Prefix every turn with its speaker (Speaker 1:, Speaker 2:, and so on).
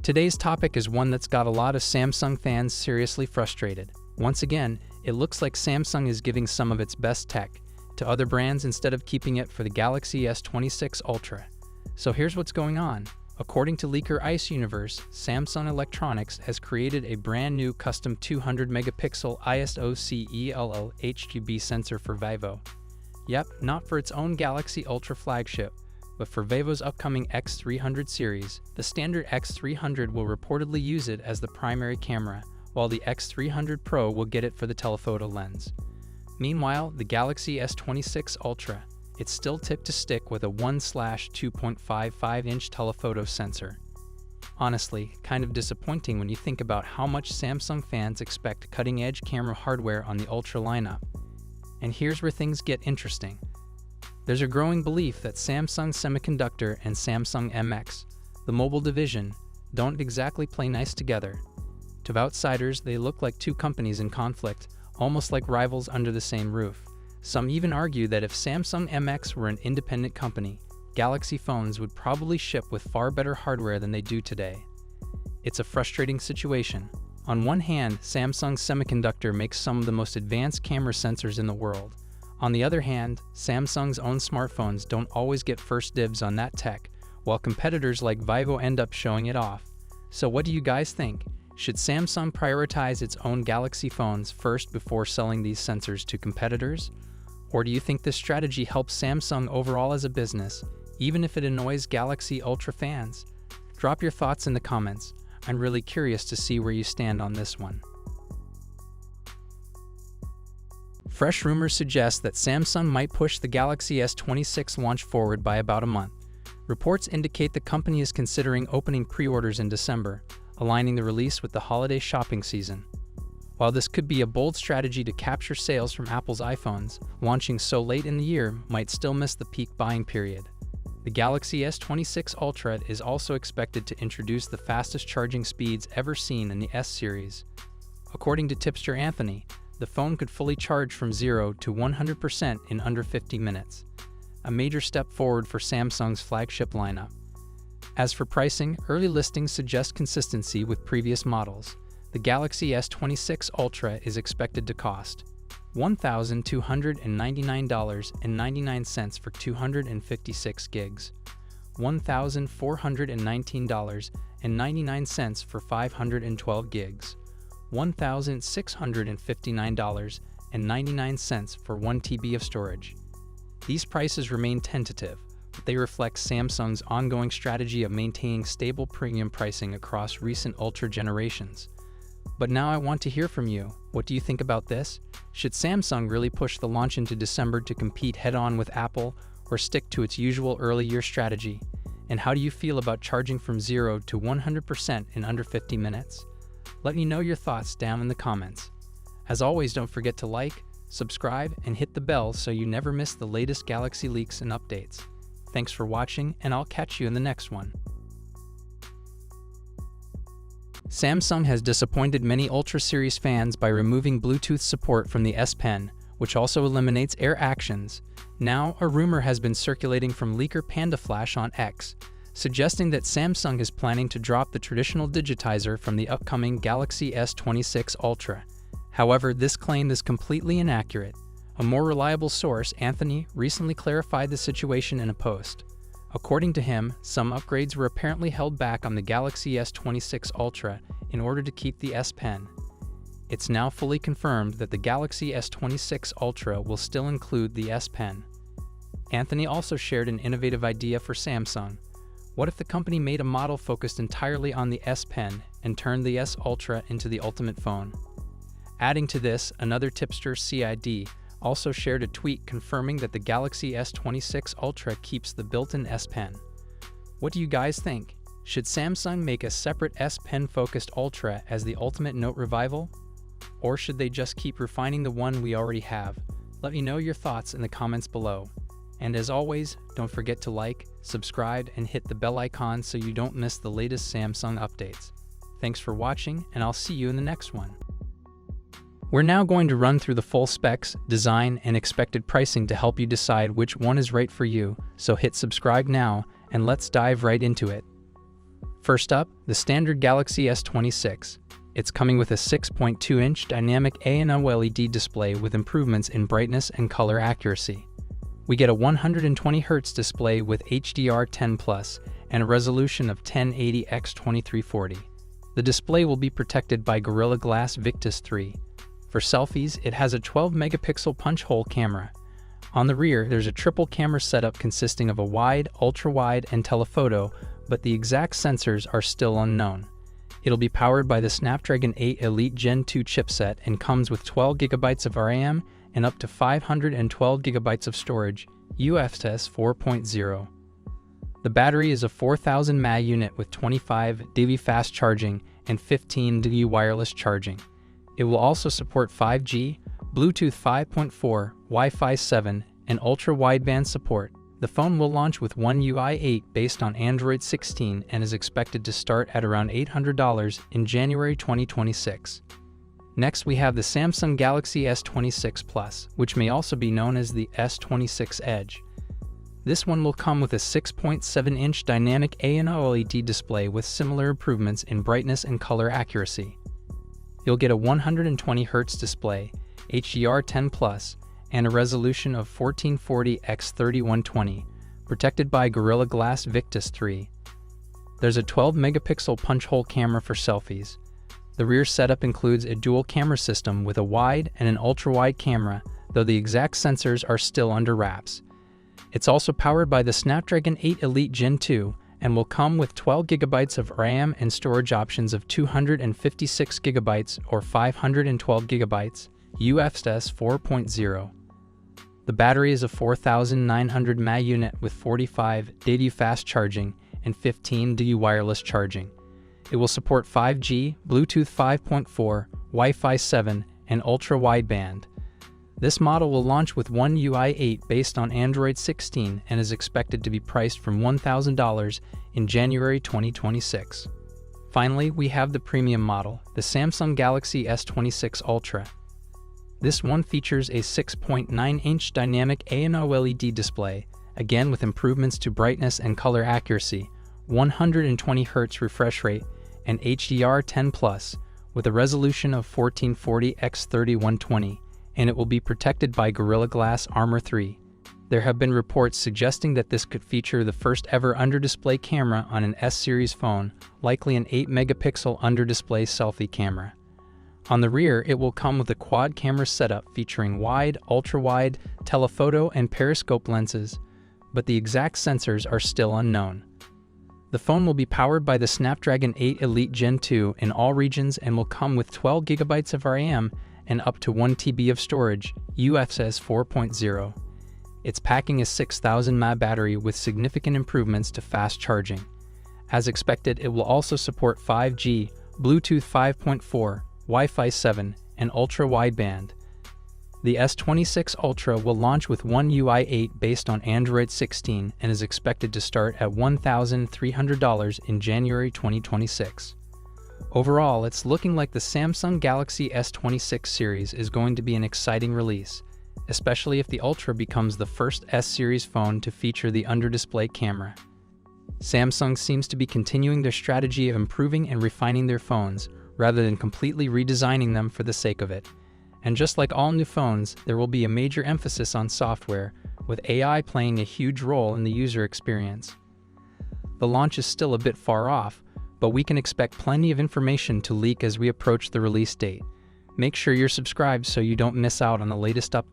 Speaker 1: Today's topic is one that's got a lot of Samsung fans seriously frustrated. Once again, it looks like Samsung is giving some of its best tech to other brands instead of keeping it for the Galaxy S26 Ultra. So here's what's going on. According to leaker Ice Universe, Samsung Electronics has created a brand new custom 200-megapixel ISOCELL HQB sensor for Vivo. Yep, not for its own Galaxy Ultra flagship, but for Vivo's upcoming X300 series. The standard X300 will reportedly use it as the primary camera, while the X300 Pro will get it for the telephoto lens. Meanwhile, the Galaxy S26 Ultra, it's still tipped to stick with a 1/2.55-inch telephoto sensor. Honestly, kind of disappointing when you think about how much Samsung fans expect cutting-edge camera hardware on the Ultra lineup. And here's where things get interesting. There's a growing belief that Samsung Semiconductor and Samsung MX, the mobile division, don't exactly play nice together. To outsiders, they look like two companies in conflict, almost like rivals under the same roof. Some even argue that if Samsung MX were an independent company, Galaxy phones would probably ship with far better hardware than they do today. It's a frustrating situation. On one hand, Samsung Semiconductor makes some of the most advanced camera sensors in the world. On the other hand, Samsung's own smartphones don't always get first dibs on that tech, while competitors like Vivo end up showing it off. So what do you guys think? Should Samsung prioritize its own Galaxy phones first before selling these sensors to competitors? Or do you think this strategy helps Samsung overall as a business, even if it annoys Galaxy Ultra fans? Drop your thoughts in the comments. I'm really curious to see where you stand on this one. Fresh rumors suggest that Samsung might push the Galaxy S26 launch forward by about a month. Reports indicate the company is considering opening pre-orders in December, aligning the release with the holiday shopping season. While this could be a bold strategy to capture sales from Apple's iPhones, launching so late in the year might still miss the peak buying period. The Galaxy S26 Ultra is also expected to introduce the fastest charging speeds ever seen in the S series. According to tipster Anthony, the phone could fully charge from 0 to 100% in under 50 minutes, a major step forward for Samsung's flagship lineup. As for pricing, early listings suggest consistency with previous models. The Galaxy S26 Ultra is expected to cost $1,299.99 for 256 gigs, $1,419.99 for 512 gigs, $1,659.99 for 1 TB of storage. These prices remain tentative, but they reflect Samsung's ongoing strategy of maintaining stable premium pricing across recent Ultra generations. But now I want to hear from you. What do you think about this? Should Samsung really push the launch into December to compete head-on with Apple, or stick to its usual early-year strategy? And how do you feel about charging from 0 to 100% in under 50 minutes? Let me know your thoughts down in the comments. As always, don't forget to like, subscribe, and hit the bell so you never miss the latest Galaxy leaks and updates. Thanks for watching, and I'll catch you in the next one. Samsung has disappointed many Ultra series fans by removing Bluetooth support from the S Pen, which also eliminates Air Actions. Now, a rumor has been circulating from leaker PandaFlash on X, suggesting that Samsung is planning to drop the traditional digitizer from the upcoming Galaxy S26 Ultra. However, this claim is completely inaccurate. A more reliable source, Anthony, recently clarified the situation in a post. According to him, some upgrades were apparently held back on the Galaxy S26 Ultra in order to keep the S Pen. It's now fully confirmed that the Galaxy S26 Ultra will still include the S Pen. Anthony also shared an innovative idea for Samsung. What if the company made a model focused entirely on the S Pen and turned the S Ultra into the ultimate phone? Adding to this, another tipster, CID, also shared a tweet confirming that the Galaxy S26 Ultra keeps the built-in S Pen. What do you guys think? Should Samsung make a separate S Pen-focused Ultra as the ultimate Note revival? Or should they just keep refining the one we already have? Let me know your thoughts in the comments below. And as always, don't forget to like, subscribe, and hit the bell icon so you don't miss the latest Samsung updates. Thanks for watching, and I'll see you in the next one. We're now going to run through the full specs, design, and expected pricing to help you decide which one is right for you, so hit subscribe now, and let's dive right into it. First up, the standard Galaxy S26. It's coming with a 6.2-inch dynamic A&O LED display with improvements in brightness and color accuracy. We get a 120Hz display with HDR10+ and a resolution of 1080x2340. The display will be protected by Gorilla Glass Victus 3. For selfies, it has a 12-megapixel punch-hole camera. On the rear, there's a triple camera setup consisting of a wide, ultra-wide, and telephoto, but the exact sensors are still unknown. It'll be powered by the Snapdragon 8 Elite Gen 2 chipset and comes with 12GB of RAM and up to 512GB of storage, UFS 4.0. The battery is a 4000 mAh unit with 25 dV fast charging and 15 dV wireless charging. It will also support 5G, Bluetooth 5.4, Wi-Fi 7, and ultra-wideband support. The phone will launch with One UI 8 based on Android 16 and is expected to start at around $800 in January 2026. Next, we have the Samsung Galaxy S26 Plus, which may also be known as the S26 Edge. This one will come with a 6.7-inch dynamic A&O LED display with similar improvements in brightness and color accuracy. You'll get a 120Hz display, HDR10+, and a resolution of 1440x3120, protected by Gorilla Glass Victus 3. There's a 12-megapixel punch-hole camera for selfies. The rear setup includes a dual camera system with a wide and an ultra-wide camera, though the exact sensors are still under wraps. It's also powered by the Snapdragon 8 Elite Gen 2 and will come with 12GB of RAM and storage options of 256GB or 512GB, UFS 4.0. The battery is a 4900 mAh unit with 45 dV fast charging and 15 dV wireless charging. It will support 5G, Bluetooth 5.4, Wi-Fi 7, and ultra-wideband. This model will launch with One UI 8 based on Android 16 and is expected to be priced from $1,000 in January 2026. Finally, we have the premium model, the Samsung Galaxy S26 Ultra. This one features a 6.9-inch dynamic A&O LED display, again with improvements to brightness and color accuracy, 120Hz refresh rate, and HDR10+, with a resolution of 1440x3120, and it will be protected by Gorilla Glass Armor 3. There have been reports suggesting that this could feature the first ever under-display camera on an S-series phone, likely an 8-megapixel under-display selfie camera. On the rear, it will come with a quad camera setup featuring wide, ultra-wide, telephoto, and periscope lenses, but the exact sensors are still unknown. The phone will be powered by the Snapdragon 8 Elite Gen 2 in all regions and will come with 12GB of RAM and up to 1TB of storage, UFS 4.0. It's packing a 6000 mAh battery with significant improvements to fast charging. As expected, it will also support 5G, Bluetooth 5.4, Wi-Fi 7, and ultra-wideband. The S26 Ultra will launch with One UI 8 based on Android 16 and is expected to start at $1,300 in January 2026. Overall, it's looking like the Samsung Galaxy S26 series is going to be an exciting release, especially if the Ultra becomes the first S-series phone to feature the under-display camera. Samsung seems to be continuing their strategy of improving and refining their phones, rather than completely redesigning them for the sake of it. And just like all new phones, there will be a major emphasis on software, with AI playing a huge role in the user experience. The launch is still a bit far off, but we can expect plenty of information to leak as we approach the release date. Make sure you're subscribed so you don't miss out on the latest updates.